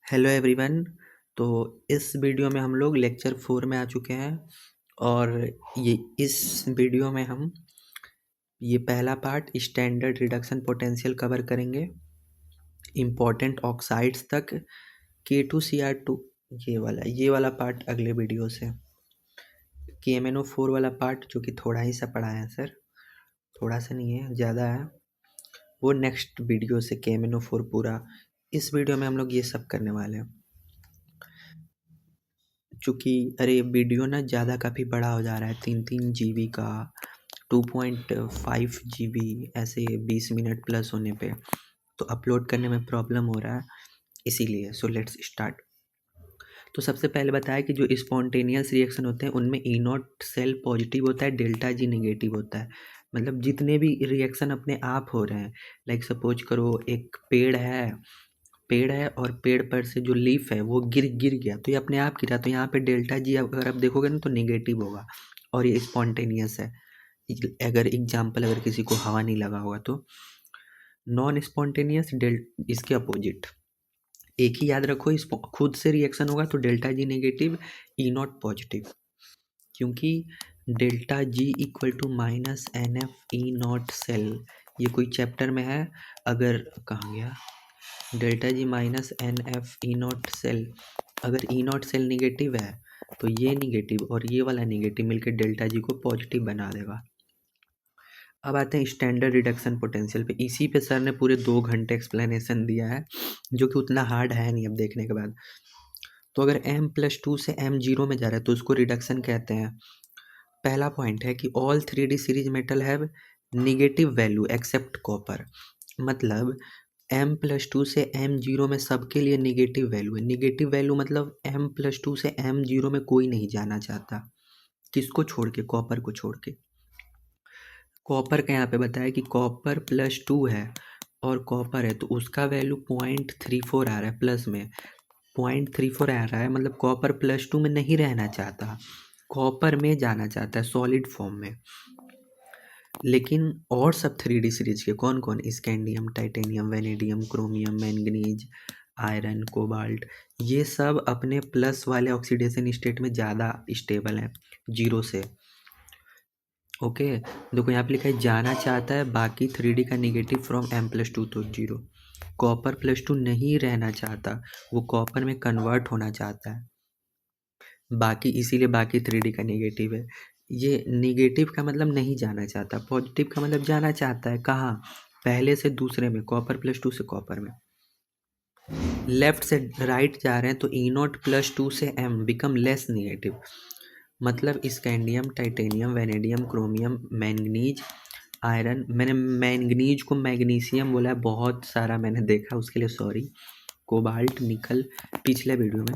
Hello everyone. तो इस video में हम लोग लेक्चर 4 में आ चुके हैं और ये इस वीडियो में हम ये पहला part standard reduction potential cover करेंगे इम्पॉर्टेंट ऑक्साइड्स तक K2Cr2। ये वाला पार्ट अगले वीडियो से। KMnO4 वाला पार्ट जो कि थोड़ा ही सा पढ़ा है सर, थोड़ा सा नहीं है, ज़्यादा है, वो नेक्स्ट वीडियो से KMnO4 पूरा। इस वीडियो में हम लोग ये सब करने वाले हैं। चूँकि अरे वीडियो ना ज़्यादा काफ़ी बड़ा हो जा रहा है, 3 GB का, 2.5 GB ऐसे 20 मिनट प्लस होने पे तो अपलोड करने में प्रॉब्लम हो रहा है, इसीलिए। So let's start. तो सबसे पहले बताया कि जो स्पॉन्टेनियस रिएक्शन होते हैं उनमें ई नॉट सेल पॉजिटिव होता है, डेल्टा जी नेगेटिव होता है। मतलब जितने भी रिएक्शन अपने आप हो रहे हैं, लाइक सपोज करो एक पेड़ है और पेड़ पर से जो लीफ है वो गिर गया, तो ये अपने आप गिरा, तो यहाँ पे डेल्टा जी अगर आप देखोगे ना तो नेगेटिव होगा और ये स्पॉन्टेनियस है। अगर एग्जाम्पल, अगर किसी को हवा नहीं लगा होगा तो नॉन स्पॉन्टेनियस इसके अपोजिट। एक ही याद रखो, इस खुद से रिएक्शन होगा तो delta G negative, E not positive, क्योंकि delta G equal to minus n F E not cell, ये कोई चैप्टर में है। अगर कहाँ गया delta G minus n F E not cell, अगर ई नॉट सेल निगेटिव है तो ये निगेटिव और ये वाला निगेटिव मिलकर डेल्टा जी को पॉजिटिव बना देगा। अब आते हैं स्टैंडर्ड रिडक्शन पोटेंशियल पे। इसी पे सर ने पूरे 2 घंटे एक्सप्लेनेशन दिया है, जो कि उतना हार्ड है नहीं अब देखने के बाद। तो अगर m+2 से m0 में जा रहा है तो उसको रिडक्शन कहते हैं। पहला पॉइंट है कि all 3D series metal have negative value except copper. मतलब m+2 से m0 में सबके लिए निगेटिव वैल्यू है। निगेटिव वैल्यू मतलब m+2 से m0 में कोई नहीं जाना चाहता। किसको छोड़ के? कॉपर को छोड़ के। कॉपर का यहाँ पे बताया कि कॉपर +2 है और कॉपर है तो उसका वैल्यू 0.34 आ रहा है, प्लस में 0.34 आ रहा है, मतलब कॉपर +2 में नहीं रहना चाहता, कॉपर में जाना चाहता है सॉलिड फॉर्म में। लेकिन और सब 3D सीरीज के कौन कौन? Scandium, titanium, vanadium, chromium, manganese, iron, cobalt, ये सब अपने प्लस वाले ऑक्सीडेशन स्टेट में ज़्यादा स्टेबल हैं 0 से। ओके, देखो यहाँ पे लिखा है जाना चाहता है, बाकी 3D का निगेटिव फ्रॉम m+2 तो 0। कॉपर +2 नहीं रहना चाहता, वो कॉपर में कन्वर्ट होना चाहता है, बाकी इसीलिए बाकी 3D का निगेटिव है। ये निगेटिव का मतलब नहीं जाना चाहता, पॉजिटिव का मतलब जाना चाहता है। कहाँ? पहले से दूसरे में, कॉपर +2 से कॉपर में। लेफ्ट से राइट जा रहे हैं तो E0+2 से m बिकम लेस निगेटिव। मतलब scandium, titanium, vanadium, chromium, manganese, iron, मैंने मैंगनीज को मैग्नीशियम बोला है, बहुत सारा मैंने देखा, उसके लिए सॉरी। कोबाल्ट, निकल, पिछले वीडियो में।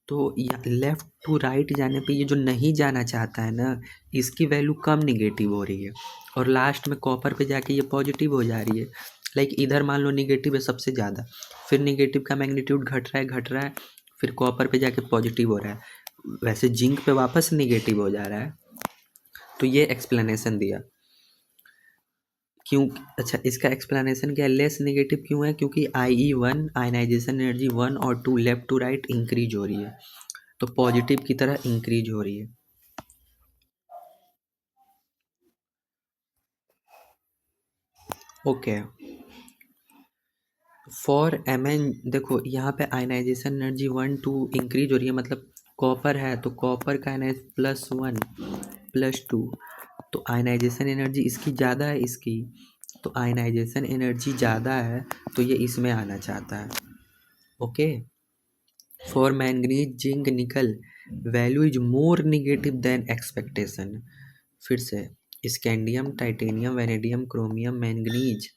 तो लेफ़्ट टू राइट जाने पे ये जो नहीं जाना चाहता है ना, इसकी वैल्यू कम निगेटिव हो रही है और लास्ट में कॉपर पे जाके ये पॉजिटिव हो जा रही है। लाइक इधर मान लो निगेटिव है सबसे ज़्यादा, फिर निगेटिव का मैग्नीट्यूड घट रहा है, फिर कॉपर पे जाके पॉजिटिव हो रहा है, वैसे जिंक पे वापस निगेटिव हो जा रहा है। तो ये एक्सप्लेनेशन दिया क्यों। अच्छा, इसका एक्सप्लेनेशन क्या है? लेस निगेटिव क्यों है? क्योंकि IE1 आयनाइजेशन एनर्जी 1 और 2 लेफ्ट टू राइट इंक्रीज हो रही है, तो पॉजिटिव की तरह इंक्रीज हो रही है। ओके, फॉर Mn देखो यहाँ पे आयनाइजेशन एनर्जी 1 2 इंक्रीज हो रही है, मतलब कॉपर है तो कॉपर का +1 +2, तो आयनाइजेशन एनर्जी इसकी ज़्यादा है, इसकी, तो आयनाइजेशन एनर्जी ज़्यादा है तो ये इसमें आना चाहता है। Okay, for manganese, zinc, nickel value is more negative than expectation. फिर से scandium, titanium, vanadium, chromium, manganese,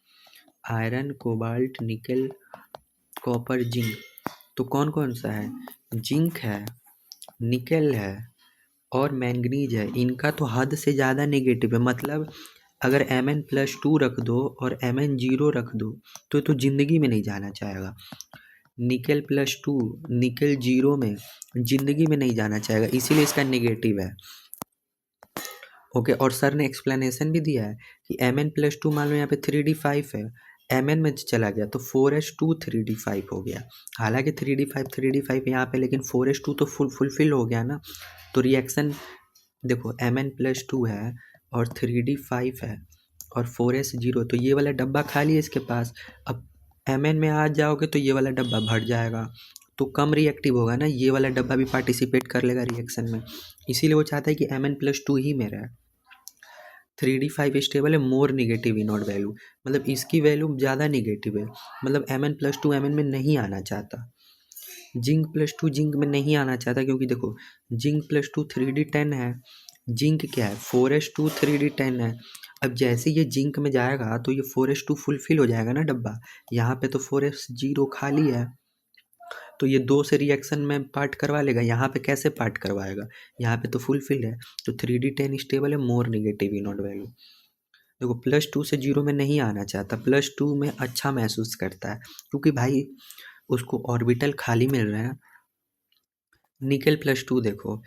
iron, cobalt, nickel, copper, zinc, तो कौन कौन सा है? जिंक है, निकल है और मैंगनीज है। इनका तो हद से ज़्यादा नेगेटिव है, मतलब अगर Mn+2 रख दो और Mn0 रख दो तो ज़िंदगी में नहीं जाना चाहेगा। निकल +2, निकल 0 में ज़िंदगी में नहीं जाना चाहेगा, इसीलिए इसका नेगेटिव है। ओके, और सर ने एक्सप्लेनेशन भी दिया है कि Mn+2 मान लो यहाँ पे 3D5 है, Mn में चला गया तो 4s2 3d5 हो गया। हालांकि 3d5 यहाँ पे, लेकिन 4s2 तो फुलफिल हो गया ना। तो रिएक्शन देखो Mn+2 है और 3d5 है और 4s0, तो ये वाला डब्बा खाली है इसके पास। अब Mn में आ जाओगे तो ये वाला डब्बा भर जाएगा, तो कम रिएक्टिव होगा ना, ये वाला डब्बा भी पार्टिसिपेट कर लेगा रिएक्शन में। इसीलिए वो चाहता है कि Mn+2 ही में रहे। 3d5 स्टेबल है, मोर निगेटिव इनॉट वैल्यू, मतलब इसकी वैल्यू ज़्यादा निगेटिव है, मतलब Mn+2 Mn में नहीं आना चाहता। जिंक+2 जिंक में नहीं आना चाहता, क्योंकि देखो जिंक+2 3d10 है, जिंक क्या है 4s2 3d10 है। अब जैसे ये जिंक में जाएगा तो ये 4s2 फुलफिल हो जाएगा ना डब्बा, यहाँ पे तो 4s0 खाली है, तो ये 2 से रिएक्शन में पार्ट करवा लेगा, यहाँ पे कैसे पार्ट करवाएगा, यहाँ पे तो फुलफिल है। तो 3d10 स्टेबल है, मोर निगेटिव इनॉट वैल्यू। देखो +2 से 0 में नहीं आना चाहता, +2 में अच्छा महसूस करता है, क्योंकि भाई उसको ऑर्बिटल खाली मिल रहे हैं। निकल+2 देखो,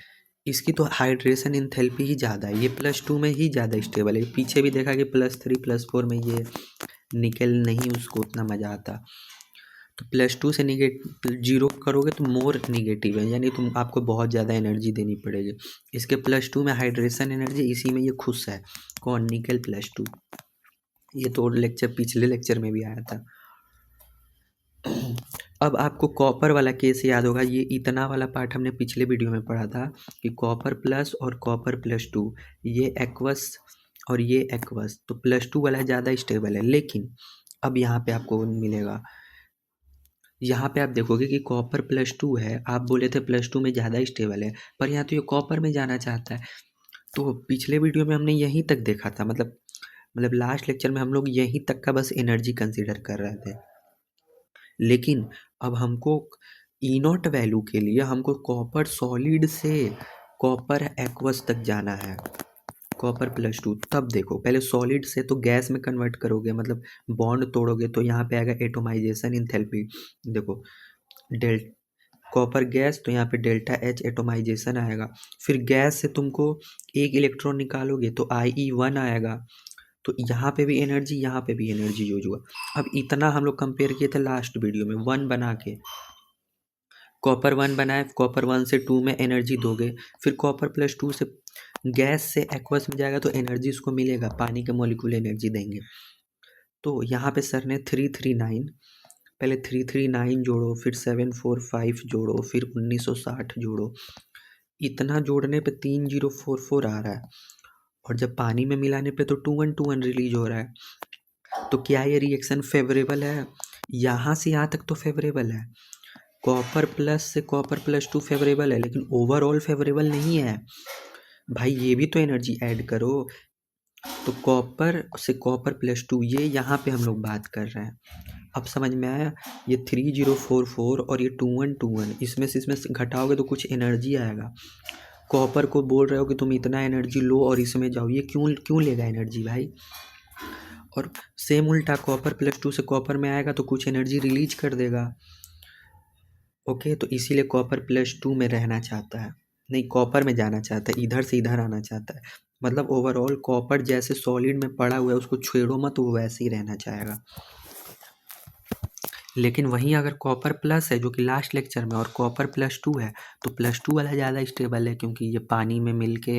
इसकी तो हाइड्रेशन एंथैल्पी ही ज़्यादा है, ये +2 में ही ज़्यादा स्टेबल है। पीछे भी देखा कि +3 +4 में ये निकल नहीं उसको उतना मज़ा आता। तो +2 से 0 करोगे तो मोर निगेटिव है, यानी तुम आपको बहुत ज़्यादा एनर्जी देनी पड़ेगी। इसके +2 में हाइड्रेशन एनर्जी, इसी में ये खुश है। कौन? निकल+2। ये तो पिछले लेक्चर में भी आया था। अब आपको कॉपर वाला केस याद होगा, ये इतना वाला पार्ट हमने पिछले वीडियो में पढ़ा था कि कॉपर प्लस और कॉपर+2, ये एक्वस और ये एक्वस, तो +2 वाला ज़्यादा स्टेबल है। लेकिन अब यहाँ पे आपको मिलेगा, यहाँ पे आप देखोगे कि कॉपर+2 है, आप बोले थे +2 में ज़्यादा स्टेबल है, पर यहाँ तो ये कॉपर में जाना चाहता है। तो पिछले वीडियो में हमने यहीं तक देखा था, मतलब लास्ट लेक्चर में हम लोग यहीं तक का बस एनर्जी कंसिडर कर रहे थे। लेकिन अब हमको ई0 वैल्यू के लिए हमको कॉपर सॉलिड से कॉपर एक्वस तक जाना है, कॉपर+2। तब देखो, पहले सॉलिड से तो गैस में कन्वर्ट करोगे, मतलब बॉन्ड तोड़ोगे, तो यहाँ पे आएगा एटोमाइजेशन एंथैल्पी। देखो कॉपर गैस, तो यहाँ पे ΔH एटोमाइजेशन आएगा। फिर गैस से तुमको एक इलेक्ट्रॉन निकालोगे तो IE1 आएगा, तो यहाँ पे भी एनर्जी, यहाँ पे भी एनर्जी यूज हुआ। अब इतना हम लोग कंपेयर किए थे लास्ट वीडियो में, 1 बना के कॉपर 1 बनाए, कॉपर 1 से 2 में एनर्जी दोगे, फिर कॉपर+2 से गैस से एक्वस में जाएगा तो एनर्जी उसको मिलेगा, पानी के मॉलिक्यूल एनर्जी देंगे। तो यहाँ पे सर ने 339, पहले 339 जोड़ो, फिर 745 जोड़ो, फिर 1960 जोड़ो, इतना जोड़ने पे 3044 आ रहा है, और जब पानी में मिलाने पे तो 2121 रिलीज हो रहा है। तो क्या ये रिएक्शन फेवरेबल है? यहाँ से यहाँ तक तो फेवरेबल है, कॉपर प्लस से कॉपर+2 फेवरेबल है, लेकिन ओवरऑल फेवरेबल नहीं है भाई। ये भी तो एनर्जी ऐड करो। तो कॉपर से कॉपर+2, ये यहाँ पे हम लोग बात कर रहे हैं। अब समझ में आया? ये 3044 और ये 2121, इसमें से घटाओगे तो कुछ एनर्जी आएगा। कॉपर को बोल रहे हो कि तुम इतना एनर्जी लो और इसमें जाओ, ये क्यों लेगा एनर्जी भाई? और सेम उल्टा, कॉपर+2 से कॉपर में आएगा तो कुछ एनर्जी रिलीज कर देगा। ओके, तो इसीलिए कॉपर+2 में रहना चाहता है, नहीं कॉपर में जाना चाहता है, इधर से इधर आना चाहता है। मतलब ओवरऑल कॉपर जैसे सॉलिड में पड़ा हुआ है, उसको छेड़ो मत, वो वैसे ही रहना चाहेगा। लेकिन वहीं अगर कॉपर प्लस है, जो कि लास्ट लेक्चर में, और कॉपर+2 है, तो +2 वाला ज़्यादा स्टेबल है, क्योंकि ये पानी में मिल के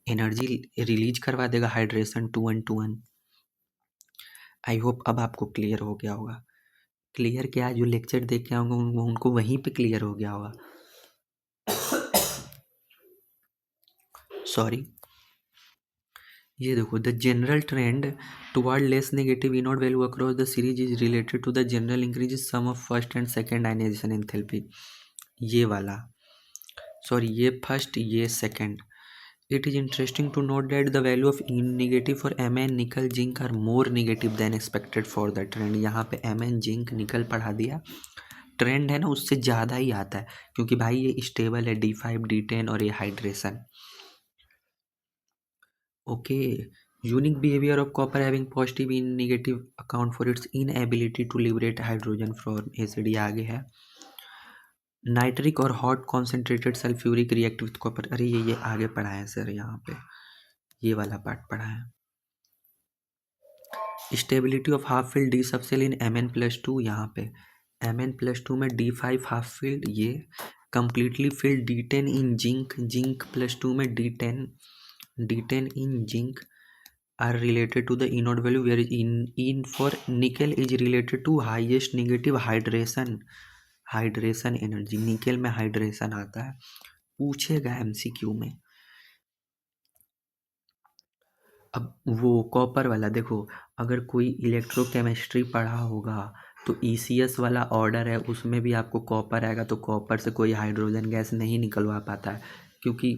एनर्जी रिलीज करवा देगा, हाइड्रेशन 2121। आई होप अब आपको क्लियर हो गया होगा। क्लियर क्या, जो लेक्चर देख के होंगे उनको वहीं पे क्लियर हो गया होगा। सॉरी। ये देखो, the general trend toward less negative E not value across the series is related to the general increase sum of first and second ionisation enthalpy. ये वाला, सॉरी, ये फर्स्ट, ये second. It is interesting to note that the value of negative for Mn, nickel, zinc are more negative than expected for the trend। यहाँ पे Mn, zinc, nickel पढ़ा दिया, trend है ना उससे ज़्यादा ही आता है, क्योंकि भाई ये स्टेबल है, D5 D10 और ये hydration. Okay, unique behaviour of copper having positive in negative account for its inability to liberate hydrogen from acid, आगे है। नाइट्रिक और hot concentrated sulphuric react with copper, अरे ये आगे पढ़ा है सर, यहाँ पे ये वाला पार्ट पढ़ा है। Stability of half field D subshell in Mn+2, यहाँ पे Mn+2 में D5 हाफ फील्ड, ये कम्प्लीटली फील्ड D10 इन जिंक+2 में D10 in zinc are related to the inode value, where in for nickel is related to highest negative hydration energy। Nickel में hydration आता है, पूछेगा MCQ में। अब वो कॉपर वाला देखो, अगर कोई इलेक्ट्रोकेमिस्ट्री पढ़ा होगा तो ईसीएस वाला ऑर्डर है, उसमें भी आपको कॉपर आएगा, तो कॉपर से कोई हाइड्रोजन गैस नहीं निकलवा पाता है, क्योंकि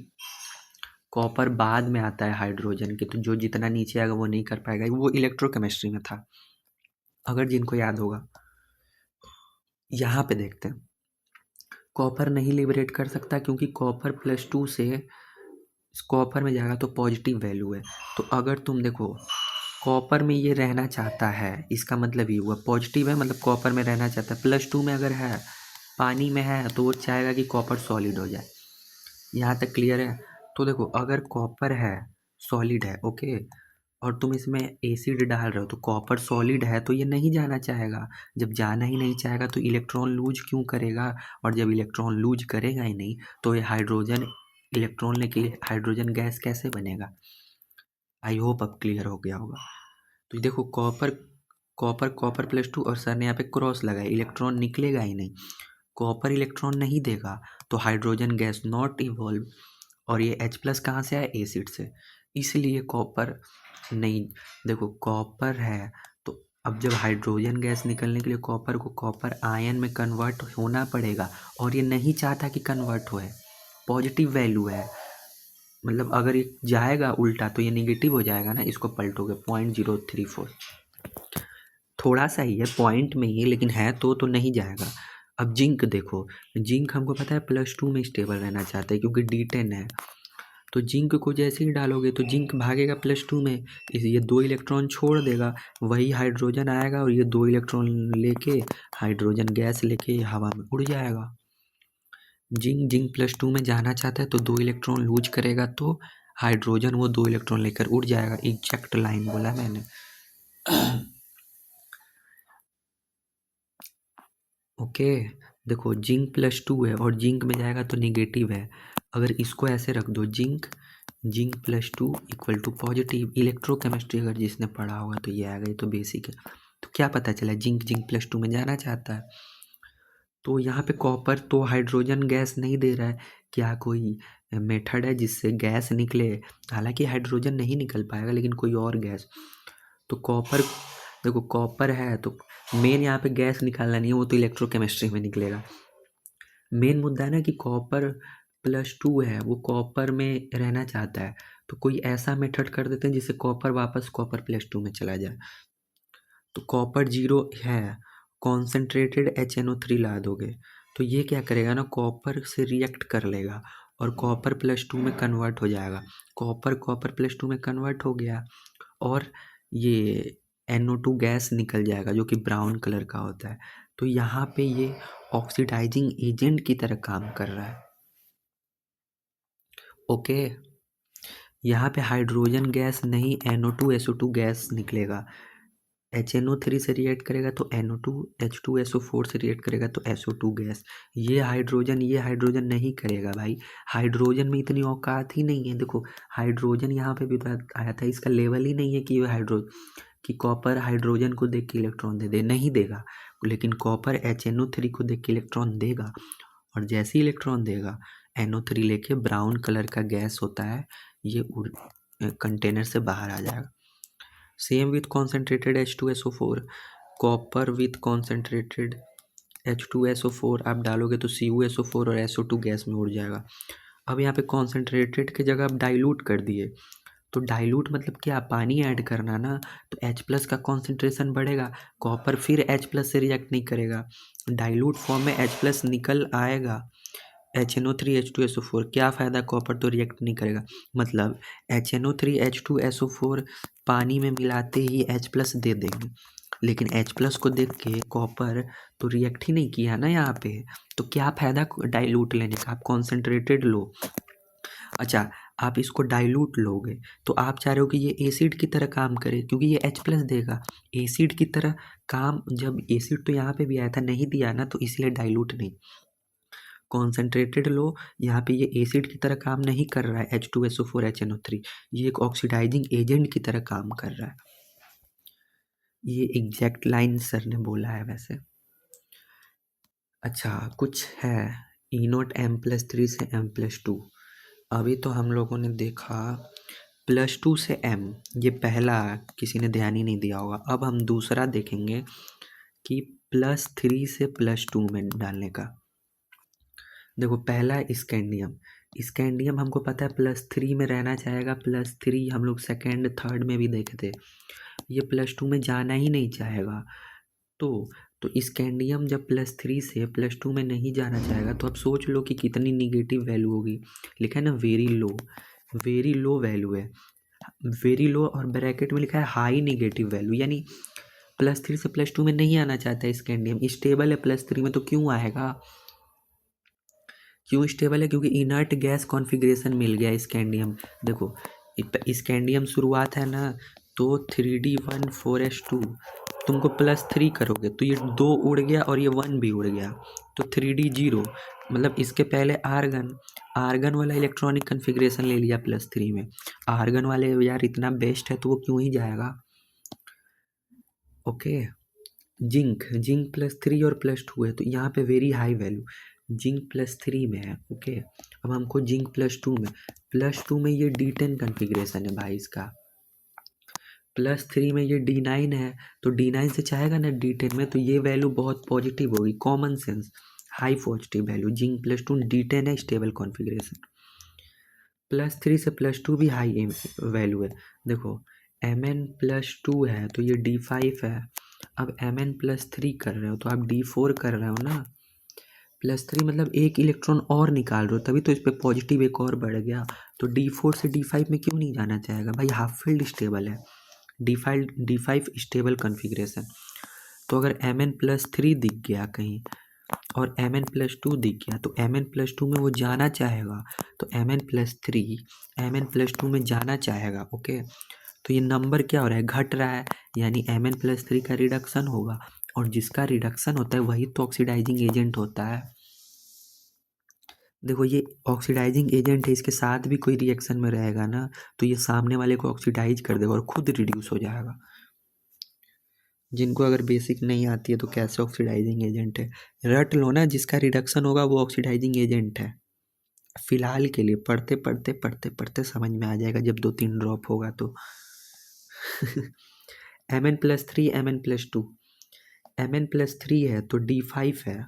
कॉपर बाद में आता है हाइड्रोजन के, तो जो जितना नीचे आएगा वो नहीं कर पाएगा। वो इलेक्ट्रोकेमिस्ट्री में था, अगर जिनको याद होगा। यहाँ पे देखते हैं, कॉपर नहीं लिबरेट कर सकता क्योंकि कॉपर+2 से कॉपर में जाएगा तो पॉजिटिव वैल्यू है। तो अगर तुम देखो कॉपर में ये रहना चाहता है, इसका मतलब ये हुआ पॉजिटिव है, मतलब कॉपर में रहना चाहता है। +2 में अगर है, पानी में है, तो वो चाहेगा कि कॉपर सॉलिड हो जाए। यहाँ तक क्लियर है? तो देखो, अगर कॉपर है, सॉलिड है, ओके, और तुम इसमें एसिड डाल रहे हो, तो कॉपर सॉलिड है तो ये नहीं जाना चाहेगा। जब जाना ही नहीं चाहेगा तो इलेक्ट्रॉन लूज क्यों करेगा, और जब इलेक्ट्रॉन लूज करेगा ही नहीं तो ये हाइड्रोजन इलेक्ट्रॉन लेके हाइड्रोजन गैस कैसे बनेगा। आई होप अब क्लियर हो गया होगा। तो देखो, कॉपर+2 और सर ने यहाँ पे क्रॉस लगाया, इलेक्ट्रॉन निकलेगा ही नहीं, कॉपर इलेक्ट्रॉन नहीं देगा, तो हाइड्रोजन गैस नॉट इवॉल्व। और ये H+ कहाँ से आया, एसिड से, इसलिए कॉपर नहीं। देखो, कॉपर है तो अब जब हाइड्रोजन गैस निकलने के लिए कॉपर को कॉपर आयन में कन्वर्ट होना पड़ेगा, और ये नहीं चाहता कि कन्वर्ट होए, पॉजिटिव वैल्यू है, मतलब अगर ये जाएगा उल्टा तो ये निगेटिव हो जाएगा ना, इसको पलटोगे 0.034, थोड़ा सा ही है, पॉइंट में ही, लेकिन है तो नहीं जाएगा। अब जिंक देखो, जिंक हमको पता है +2 में स्टेबल रहना चाहता है क्योंकि D10 है, तो जिंक को जैसे ही डालोगे तो जिंक भागेगा +2 में, ये 2 इलेक्ट्रॉन छोड़ देगा, वही हाइड्रोजन आएगा और ये 2 इलेक्ट्रॉन लेके हाइड्रोजन गैस लेके हवा में उड़ जाएगा। जिंक+2 में जाना चाहता है तो 2 इलेक्ट्रॉन लूज करेगा, तो हाइड्रोजन वो 2 इलेक्ट्रॉन लेकर उड़ जाएगा। एग्जैक्ट लाइन बोला मैंने। ओके, देखो जिंक+2 है और जिंक में जाएगा तो निगेटिव है, अगर इसको ऐसे रख दो, जिंक+2 इक्वल टू पॉजिटिव। इलेक्ट्रोकेमिस्ट्री अगर जिसने पढ़ा होगा तो ये आ गई, तो बेसिक है। तो क्या पता चला, जिंक+2 में जाना चाहता है। तो यहाँ पे कॉपर तो हाइड्रोजन गैस नहीं दे रहा है, क्या कोई मेथड है जिससे गैस निकले, हालांकि हाइड्रोजन नहीं निकल पाएगा लेकिन कोई और गैस। तो कॉपर, देखो कॉपर है तो मेन यहाँ पे गैस निकालना नहीं है, वो तो इलेक्ट्रोकेमिस्ट्री में निकलेगा। मेन मुद्दा है ना कि कॉपर+2 है, वो कॉपर में रहना चाहता है, तो कोई ऐसा मेथड कर देते हैं जिससे कॉपर वापस कॉपर+2 में चला जाए। तो कॉपर 0 है, कॉन्सेंट्रेटेड HNO3 ला दोगे तो ये क्या करेगा ना, कॉपर से रिएक्ट कर लेगा और कॉपर+2 में कन्वर्ट हो जाएगा। कॉपर+2 में कन्वर्ट हो गया और ये NO2 गैस निकल जाएगा जो कि ब्राउन कलर का होता है। तो यहाँ पे ये ऑक्सीडाइजिंग एजेंट की तरह काम कर रहा है। ओके, यहाँ पे हाइड्रोजन गैस नहीं, NO2 SO2 गैस निकलेगा। HNO3 से रिएक्ट करेगा तो NO2, H2SO4 से रिएक्ट करेगा तो SO2 गैस। ये हाइड्रोजन नहीं करेगा भाई, हाइड्रोजन में इतनी औकात ही नहीं है। देखो, हाइड्रोजन यहाँ पे भी आया था, इसका लेवल ही नहीं है कि कि कॉपर हाइड्रोजन को देख के इलेक्ट्रॉन दे नहीं देगा, लेकिन कॉपर HNO3 को देख के इलेक्ट्रॉन देगा, और जैसे ही इलेक्ट्रॉन देगा NO3 लेके ब्राउन कलर का गैस होता है, ये कंटेनर से बाहर आ जाएगा। Same with concentrated H2SO4, copper with concentrated H2SO4 आप डालोगे तो CuSO4 और SO2 गैस में उड़ जाएगा। अब यहाँ पे कॉन्सेंट्रेटेड की जगह आप डाइल्यूट कर दिए, तो डाइल्यूट मतलब क्या, पानी ऐड करना ना, तो H+ का कॉन्सेंट्रेशन बढ़ेगा, कॉपर फिर H+ से रिएक्ट नहीं करेगा, डाइल्यूट फॉर्म में H+ निकल आएगा, HNO3 H2SO4, क्या फ़ायदा, कॉपर तो रिएक्ट नहीं करेगा। मतलब HNO3 H2SO4 पानी में मिलाते ही H+ दे देंगे, लेकिन H+ को देख के कॉपर तो रिएक्ट ही नहीं किया ना यहाँ पे, तो क्या फ़ायदा डाइल्यूट लेने का, आप कॉन्सेंट्रेटेड लो। अच्छा, आप इसको डाइल्यूट लोगे तो आप चाह रहे हो कि ये एसिड की तरह काम करे, क्योंकि ये H+ देगा। एसिड की तरह काम, जब एसिड तो यहाँ पे भी आया था, नहीं दिया ना, तो इसलिए डाइल्यूट नहीं। कॉन्सेंट्रेटेड लो, यहाँ पे ये एसिड की तरह काम नहीं कर रहा है H2SO4 HNO3, ये एक ऑक्सीडाइजिंग एजेंट की तरह काम कर रहा है। ये एग्जैक्ट लाइन सर ने बोला है वैसे। अच्छा, कुछ है E0 M+3 से M+2। अभी तो हम लोगों ने देखा +2 से M, ये पहला किसी ने ध्यान ही नहीं दिया होगा। अब हम दूसरा देखेंगे कि +3 से +2 में डालने का। देखो, पहला है स्कैंडियम। स्कैंडियम हमको पता है +3 में रहना चाहेगा। +3 हम लोग सेकेंड थर्ड में भी देखे थे, ये +2 में जाना ही नहीं चाहेगा। तो स्कैंडियम जब +3 से +2 में नहीं जाना चाहेगा, तो अब सोच लो कि कितनी निगेटिव वैल्यू होगी। लिखा है ना very low, very low value है। वेरी लो और ब्रैकेट में लिखा है हाई निगेटिव वैल्यू, यानी +3 से +2 में नहीं आना चाहता है स्कैंडियम। स्टेबल है +3 में, तो क्यों आएगा? क्यों स्टेबल है? क्योंकि इनर्ट गैस कॉन्फ़िगरेशन मिल गया स्कैंडियम। देखो, स्कैंडियम शुरुआत है ना, तो 3D14S2 तुमको +3 करोगे तो ये 2 उड़ गया और ये 1 भी उड़ गया, तो 3D0, मतलब इसके पहले आर्गन वाला इलेक्ट्रॉनिक कन्फिग्रेशन ले लिया +3 में। आर्गन वाले यार इतना बेस्ट है तो वो क्यों ही जाएगा। ओके, जिंक +3 और +2 है, तो यहाँ पे वेरी हाई वैल्यू जिंक +3 में है। ओके, अब हमको जिंक +2 में ये D10 कन्फिग्रेशन है भाई इसका। +3 में ये D9 है, तो D9 से चाहेगा ना D10 में, तो ये वैल्यू बहुत पॉजिटिव होगी। Common sense, high positive value. Zinc +2 D10 है, स्टेबल कॉन्फिग्रेशन। +3 से +2 भी हाई वैल्यू है। देखो, Mn+2 है तो ये D5 है। अब Mn+3 कर रहे हो तो आप D4 कर रहे हो ना। +3 मतलब एक इलेक्ट्रॉन और निकाल रहे हो, तभी तो इस पर पॉजिटिव एक और बढ़ गया। तो D4 से D5 में क्यों नहीं जाना चाहेगा भाई? हाफ फील्ड स्टेबल है, D5 स्टेबल कॉन्फ़िगरेशन। तो अगर Mn+3 दिख गया कहीं और Mn+2 दिख गया, तो Mn+2 में वो जाना चाहेगा, तो Mn+3 Mn+2 में जाना चाहेगा। ओके, तो ये नंबर क्या हो रहा है? घट रहा है, यानी Mn+3 का रिडक्शन होगा, और जिसका रिडक्शन होता है वही तो ऑक्सीडाइजिंग एजेंट होता है। देखो, ये ऑक्सीडाइजिंग एजेंट है, इसके साथ भी कोई रिएक्शन में रहेगा ना, तो ये सामने वाले को ऑक्सीडाइज कर देगा और खुद रिड्यूस हो जाएगा। जिनको अगर बेसिक नहीं आती है तो कैसे ऑक्सीडाइजिंग एजेंट है, रट लो ना, जिसका रिडक्शन होगा वो ऑक्सीडाइजिंग एजेंट है। फिलहाल के लिए पढ़ते पढ़ते पढ़ते पढ़ते समझ में आ जाएगा, जब 2-3 ड्रॉप होगा तो। Mn+3 Mn+2, Mn+3 है तो D5 है,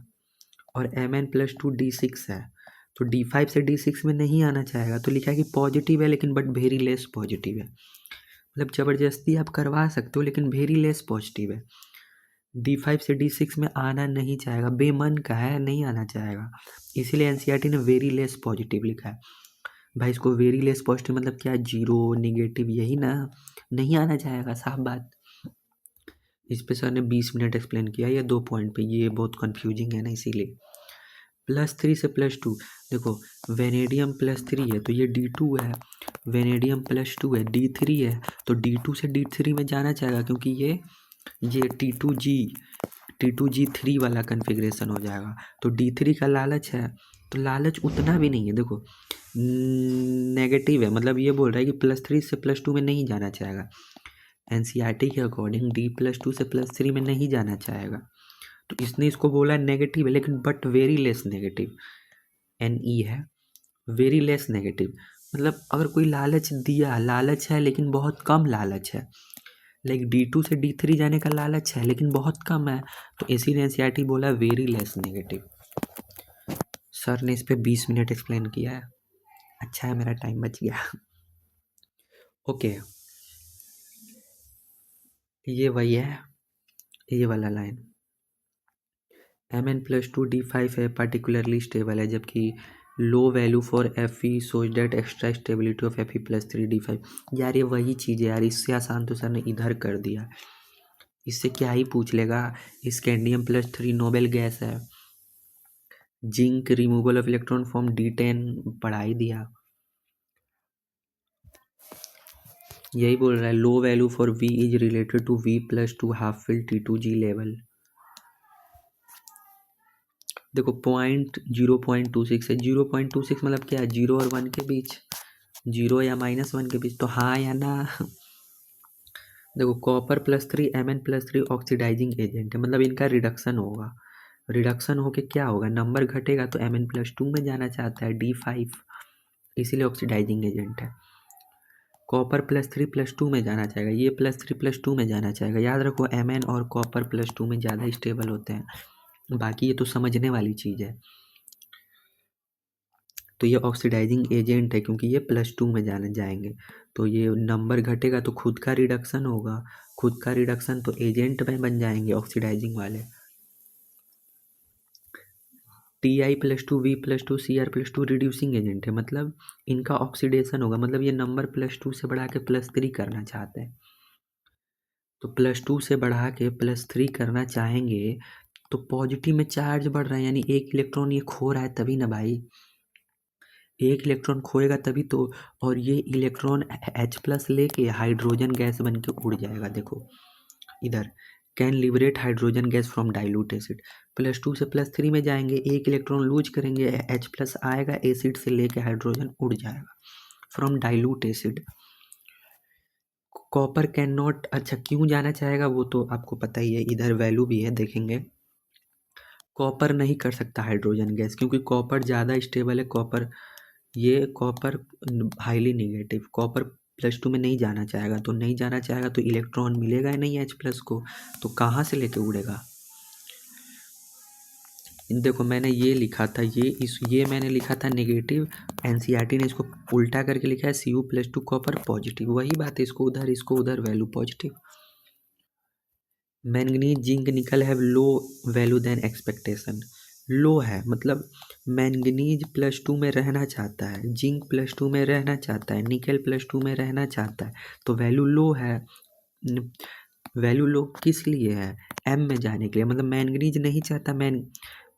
और Mn+2 D6 है, तो D5 से D6 में नहीं आना चाहेगा, तो लिखा है कि पॉजिटिव है लेकिन बट वेरी लेस पॉजिटिव है। मतलब ज़बरदस्ती आप करवा सकते हो लेकिन वेरी लेस पॉजिटिव है। D5 से D6 में आना नहीं चाहेगा, बेमन का है, नहीं आना चाहेगा, इसीलिए एनसीईआरटी ने वेरी लेस पॉजिटिव लिखा है। भाई इसको वेरी लेस पॉजिटिव मतलब क्या? 0 निगेटिव, यही ना, नहीं आना चाहेगा, साफ बात। इस पे सर ने 20 मिनट एक्सप्लेन किया ये 2 पॉइंट पे, ये बहुत कन्फ्यूजिंग है ना, इसीलिए। +3 से +2, देखो वेनेडियम +3 है तो ये D2 है, वेनेडियम +2 है D3 है, तो D2 से D3 में जाना चाहेगा, क्योंकि ये T2G3 वाला कन्फिग्रेशन हो जाएगा। तो D3 का लालच है, तो लालच उतना भी नहीं है। देखो, नेगेटिव है, मतलब ये बोल रहा है कि +3 से +2 में नहीं जाना चाहेगा। एनसीईआरटी के अकॉर्डिंग D+2 से +3 में नहीं जाना चाहेगा, तो इसने इसको बोला नेगेटिव है, लेकिन but very less negative. NE है, वेरी लेस नेगेटिव, मतलब अगर कोई लालच दिया, लालच है लेकिन बहुत कम लालच है, लाइक D2 से D3 जाने का लालच है लेकिन बहुत कम है, तो इसीलिए एनसीईआरटी बोला वेरी लेस नेगेटिव। सर ने इस पर 20 मिनट एक्सप्लेन किया है। अच्छा है, मेरा टाइम बच गया। ओके, ये वही है, ये वाला लाइन। Mn+2 D5 है, पार्टिकुलरली स्टेबल है, जबकि low value for Fe shows that extra stability of Fe+3 D5। यार ये वही चीज़ है यार, इससे आसान तो सर ने इधर कर दिया, इससे क्या ही पूछ लेगा। स्कैंडियम +3 नोबेल गैस है, zinc removal of electron form D10 पढ़ा ही दिया। यही बोल रहा है, low value for V is related to V+2 half fill T2G level. देखो 0.26 है, 0.26 मतलब क्या है, 0 और 1 के बीच, 0 या -1 के बीच, तो हाँ या ना। देखो Copper+3 Mn+3 ऑक्सीडाइजिंग एजेंट है, मतलब इनका रिडक्शन होगा, रिडक्शन होके क्या होगा, नंबर घटेगा तो Mn+2 में जाना चाहता है, D5, इसीलिए ऑक्सीडाइजिंग एजेंट है। Copper+3+2 में जाना चाहेगा, ये +3+2 में जाना चाहेगा। याद रखो Mn और Copper+2 में ज़्यादा स्टेबल होते हैं, बाकी ये तो समझने वाली चीज़ है। तो ये ऑक्सीडाइजिंग एजेंट है क्योंकि ये +2 में जाने जाएंगे, तो ये नंबर घटेगा तो खुद का रिडक्शन होगा, खुद का रिडक्शन तो एजेंट में बन जाएंगे ऑक्सीडाइजिंग वाले। Ti+2 V+2 Cr+2 reducing agent है, मतलब इनका ऑक्सीडेशन होगा, मतलब ये नंबर +2 से बढ़ा के +3 करना चाहते हैं, तो +2 से बढ़ा के +3 करना चाहेंगे, तो पॉजिटिव में चार्ज बढ़ रहा है, यानी एक इलेक्ट्रॉन ये खो रहा है तभी ना भाई, एक इलेक्ट्रॉन खोएगा तभी तो, और ये इलेक्ट्रॉन H+ लेके हाइड्रोजन गैस बन के उड़ जाएगा। देखो इधर, can liberate hydrogen gas from dilute acid, +2 से +3 में जाएंगे, एक इलेक्ट्रॉन लूज करेंगे, H+ आएगा, एसिड से लेके हाइड्रोजन उड़ जाएगा from dilute acid. Copper can not, अच्छा क्यों जाना चाहेगा वो तो आपको पता ही है, इधर वैल्यू भी है देखेंगे। कॉपर नहीं कर सकता हाइड्रोजन गैस, क्योंकि कॉपर ज़्यादा स्टेबल है, कॉपर, ये कॉपर हाईली निगेटिव, कॉपर +2 में नहीं जाना चाहेगा, तो नहीं जाना चाहेगा तो इलेक्ट्रॉन मिलेगा ही नहीं H+ को, तो कहाँ से लेके उड़ेगा। देखो मैंने ये लिखा था, ये मैंने लिखा था नेगेटिव, एनसीईआरटी ने इसको उल्टा करके लिखा है Cu+2 कॉपर पॉजिटिव, वही बात है, इसको उधर वैल्यू पॉजिटिव। मैंगनीज जिंक निकल है लो वैल्यू देन एक्सपेक्टेशन, लो है मतलब मैंगनीज +2 में रहना चाहता है, जिंक +2 में रहना चाहता है, निकल +2 में रहना चाहता है, तो वैल्यू लो है। वैल्यू लो किस लिए है, एम में जाने के लिए, मतलब मैंगनीज नहीं चाहता,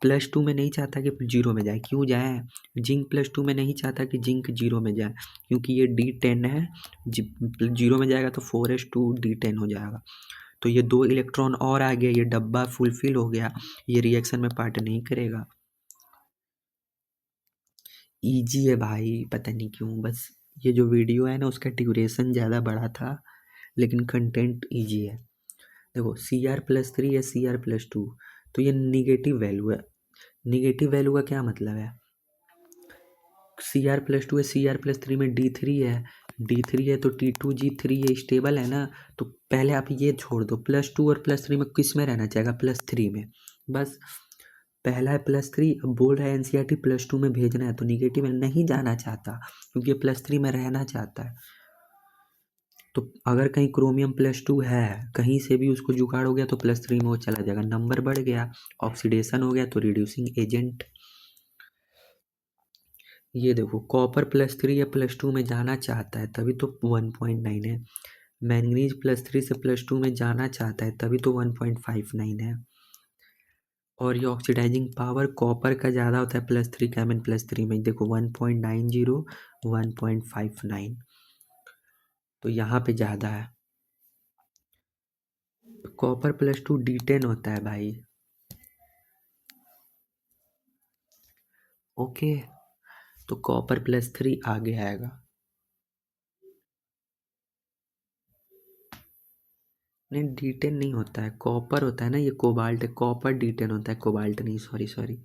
+2 में नहीं चाहता कि 0 में जाए, क्यों जाए, जिंक +2 में नहीं चाहता कि जिंक 0 में जाए, क्योंकि ये D10 है, 0 में जाएगा तो 4s2 D10 हो जाएगा, तो ये 2 इलेक्ट्रॉन और आ गया, ये डब्बा फुलफिल हो गया, ये रिएक्शन में पार्ट नहीं करेगा। ईजी है भाई, पता नहीं क्यों, बस ये जो वीडियो है ना उसका ड्यूरेशन ज़्यादा बड़ा था, लेकिन कंटेंट ईजी है। देखो Cr+3 या Cr+2, तो ये निगेटिव वैल्यू है, निगेटिव वैल्यू का क्या मतलब है, Cr+2 है, Cr+3 में D3 है, D3 है तो T2G3 ये स्टेबल है ना, तो पहले आप ये छोड़ दो, +2 और +3 में किस में रहना चाहेगा, +3 में, बस पहला है +3, अब बोल रहा है एनसीईआरटी +2 में भेजना है, तो निगेटिव में नहीं जाना चाहता, क्योंकि ये +3 में रहना चाहता है। तो अगर कहीं क्रोमियम +2 है, कहीं से भी उसको जुगाड़ हो गया तो +3 में वो चला जाएगा, नंबर बढ़ गया, ऑक्सीडेशन हो गया, तो रिड्यूसिंग एजेंट। ये देखो Copper+3 या +2 में जाना चाहता है तभी तो 1.9 है, मैंगनीज +3 से +2 में जाना चाहता है तभी तो 1.59 है, और ये ऑक्सीडाइजिंग पावर कॉपर का ज़्यादा होता है +3 का, Mn+3 में देखो 1.90 1.59, तो यहाँ पे ज़्यादा है। Copper+2 D10 होता है भाई, ओके, तो Copper+3 आगे आएगा। नहीं D10 नहीं होता है, कॉपर होता है ना, ये कोबाल्ट है, कॉपर D10 होता है, कोबाल्ट नहीं, सॉरी।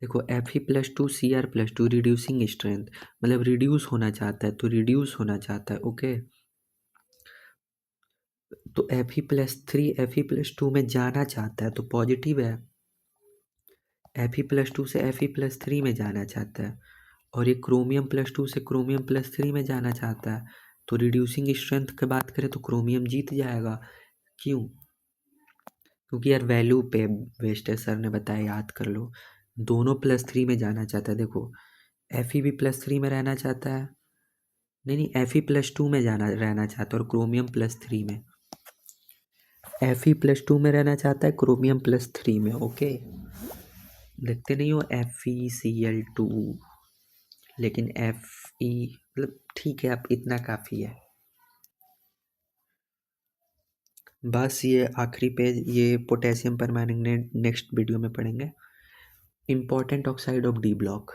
देखो Fe+2 Cr+2 रिड्यूसिंग स्ट्रेंथ, मतलब रिड्यूस होना चाहता है, तो रिड्यूस होना चाहता है, ओके, तो Fe+2 में जाना चाहता है तो पॉजिटिव है, Fe+2 से Fe+3 में जाना चाहता है, और ये क्रोमियम+2 से क्रोमियम+3 में जाना चाहता है, तो रिड्यूसिंग स्ट्रेंथ की बात करें तो क्रोमियम जीत जाएगा, क्यों, क्योंकि यार वैल्यू पे वेस्ट है, सर ने बताया, याद कर लो, दोनों +3 में जाना चाहता है, देखो Fe भी +3 में रहना चाहता है, नहीं Fe+2 में जाना रहना चाहता है, और क्रोमियम +3 में, Fe+2 में रहना चाहता है, क्रोमियम +3 में, ओके, देखते नहीं हो FeCl2, लेकिन Fe मतलब ठीक है, अब इतना काफ़ी है। बस ये आखिरी पेज, ये पोटेशियम परमैंगनेट नेक्स्ट वीडियो में पढ़ेंगे। Important oxide of D block,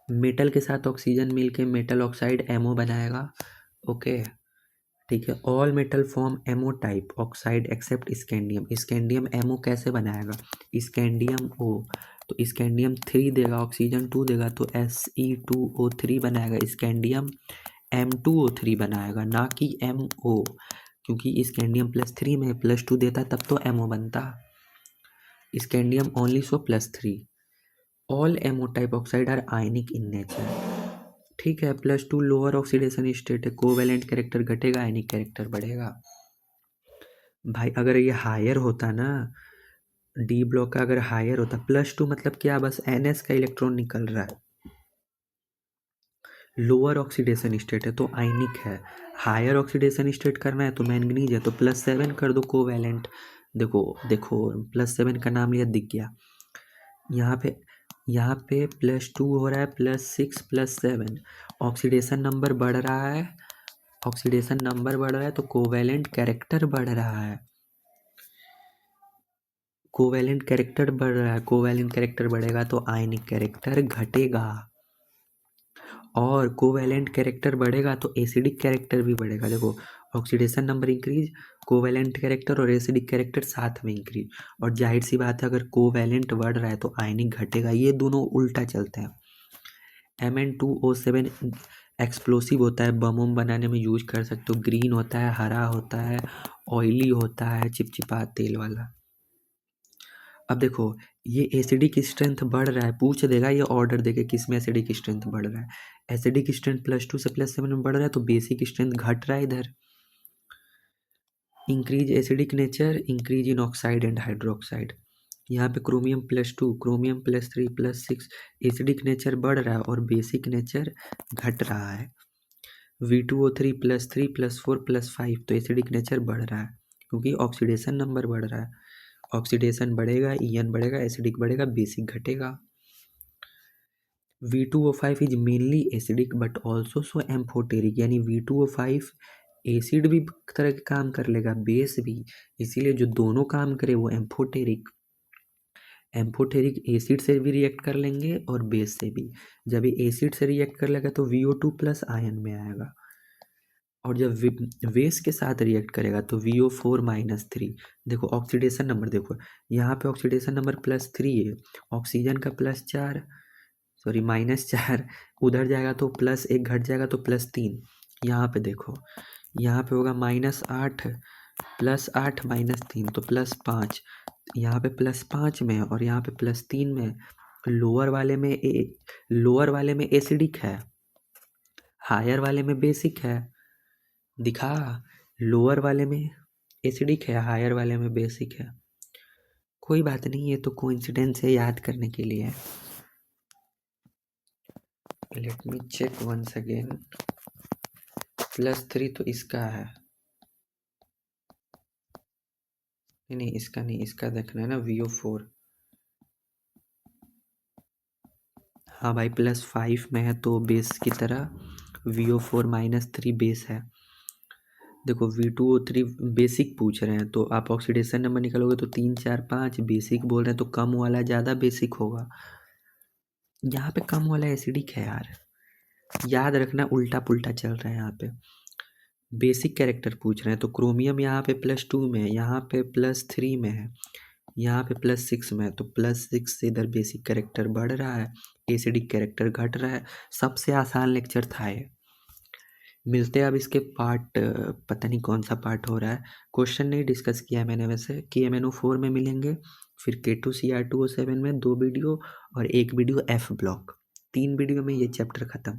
metal के साथ ऑक्सीजन मिल के मेटल ऑक्साइड एमओ बनाएगा। ओके, ठीक है। All metal form MO type oxide except scandium. Scandium MO कैसे बनाएगा? स्कैंडियम ओ, तो स्कैंडियम 3 देगा, ऑक्सीजन 2 देगा, तो Se2O3 बनाएगा। स्कैंडियम M2O3 बनाएगा, ना कि MO, क्योंकि स्कैंडियम +3 में +2 देता तब तो MO बनता। Scandium only so +3। All MO type oxide are ionic in nature. ठीक है, +2 लोअर ऑक्सीडेशन स्टेट है, कोवेलेंट कैरेक्टर घटेगा, आयनिक कैरेक्टर बढ़ेगा। भाई अगर ये हायर होता ना, डी ब्लॉक का अगर हायर होता, +2 मतलब क्या, बस NS का इलेक्ट्रॉन निकल रहा है, लोअर ऑक्सीडेशन स्टेट है तो आयनिक है। हायर ऑक्सीडेशन स्टेट करना है तो मैंगनीज है, तो +7 कर दो कोवेलेंट। देखो देखो, +7 का नाम लिया, दिख गया। यहाँ पे +2 हो रहा है, +6 +7, ऑक्सीडेशन नंबर बढ़ रहा है, ऑक्सीडेशन नंबर बढ़ रहा है तो कोवेलेंट कैरेक्टर बढ़ रहा है, कोवेलेंट कैरेक्टर बढ़ रहा है। कोवेलेंट कैरेक्टर बढ़ेगा तो आयनिक कैरेक्टर घटेगा, और कोवेलेंट कैरेक्टर बढ़ेगा तो एसिडिक कैरेक्टर भी बढ़ेगा। देखो, oxidation number increase, covalent character और एसिडिक कैरेक्टर साथ में इंक्रीज, और जाहिर सी बात है अगर कोवेलेंट बढ़ रहा है तो आयनिक घटेगा, ये दोनों उल्टा चलते हैं। Mn2O7 एक्सप्लोसिव होता है, बम वम बनाने में यूज कर सकते हो, ग्रीन होता है, हरा होता है, ऑयली होता है, चिपचिपा तेल वाला। अब देखो, ये एसिडिक स्ट्रेंथ बढ़ रहा है, पूछ देगा ये ऑर्डर देके किस में एसिडिक स्ट्रेंथ बढ़ रहा है। एसिडिक स्ट्रेंथ +2 से +7 में बढ़ रहा है तो बेसिक स्ट्रेंथ घट रहा है इधर। Increase acidic nature, increase in oxide and hydroxide. यहाँ पे क्रोमियम +2, क्रोमियम +3 +6, एसिडिक नेचर बढ़ रहा है और बेसिक नेचर घट रहा है। V2O3 +3 +4 +5, तो एसिडिक नेचर बढ़ रहा है क्योंकि ऑक्सीडेशन नंबर बढ़ रहा है। ऑक्सीडेशन बढ़ेगा, EN बढ़ेगा, एसिडिक बढ़ेगा, बेसिक घटेगा। V2O5 is mainly acidic but also so amphoteric, यानी V2O5 एसिड भी तरह के काम कर लेगा, बेस भी, इसीलिए जो दोनों काम करे वो एम्फोटेरिक। एम्फोटेरिक एसिड से भी रिएक्ट कर लेंगे और बेस से भी। जब ये एसिड से रिएक्ट कर लेगा तो VO2+ आयन में आएगा, और जब बेस के साथ रिएक्ट करेगा तो VO4-3। देखो ऑक्सीडेशन नंबर, देखो यहाँ पे ऑक्सीडेशन नंबर +3 है, ऑक्सीजन का +4, सॉरी -4, उधर जाएगा तो +1 घट जाएगा तो +3। यहाँ पे देखो, यहाँ पे होगा -8 +8 -3 तो +5, यहाँ पे +5 में और यहाँ पे +3 में। लोअर वाले में एसिडिक है, हायर वाले में बेसिक है। दिखा, लोअर वाले में एसिडिक है, हायर वाले में बेसिक है। कोई बात नहीं, ये तो कोइंसिडेंस है, याद करने के लिए। Let me check once again. +3 तो इसका है, नहीं इसका नहीं, इसका देखना है ना, VO4। हाँ भाई, +5 में है तो बेस की तरह VO4-3 बेस है। देखो V2O3 बेसिक पूछ रहे हैं तो आप ऑक्सीडेशन नंबर निकालोगे तो 3 4 5, बेसिक बोल रहे हैं तो कम वाला ज़्यादा बेसिक होगा। यहाँ पे कम वाला एसिडिक है यार, याद रखना, उल्टा पुल्टा चल रहा है यहाँ पे। बेसिक कैरेक्टर पूछ रहे हैं तो क्रोमियम यहाँ पे +2 में है, यहाँ पे +3 में है, यहाँ पे +6 में है, तो +6 से इधर बेसिक कैरेक्टर बढ़ रहा है, एसिडिक कैरेक्टर घट रहा है। सबसे आसान लेक्चर था ये। मिलते हैं अब इसके पार्ट, पता नहीं कौन सा पार्ट हो रहा है, क्वेश्चन नहीं डिस्कस किया है मैंने वैसे, कि MnO4 में मिलेंगे, फिर K2Cr2O7 में 2 वीडियो और 1 वीडियो F ब्लॉक, 3 वीडियो में ये चैप्टर ख़त्म।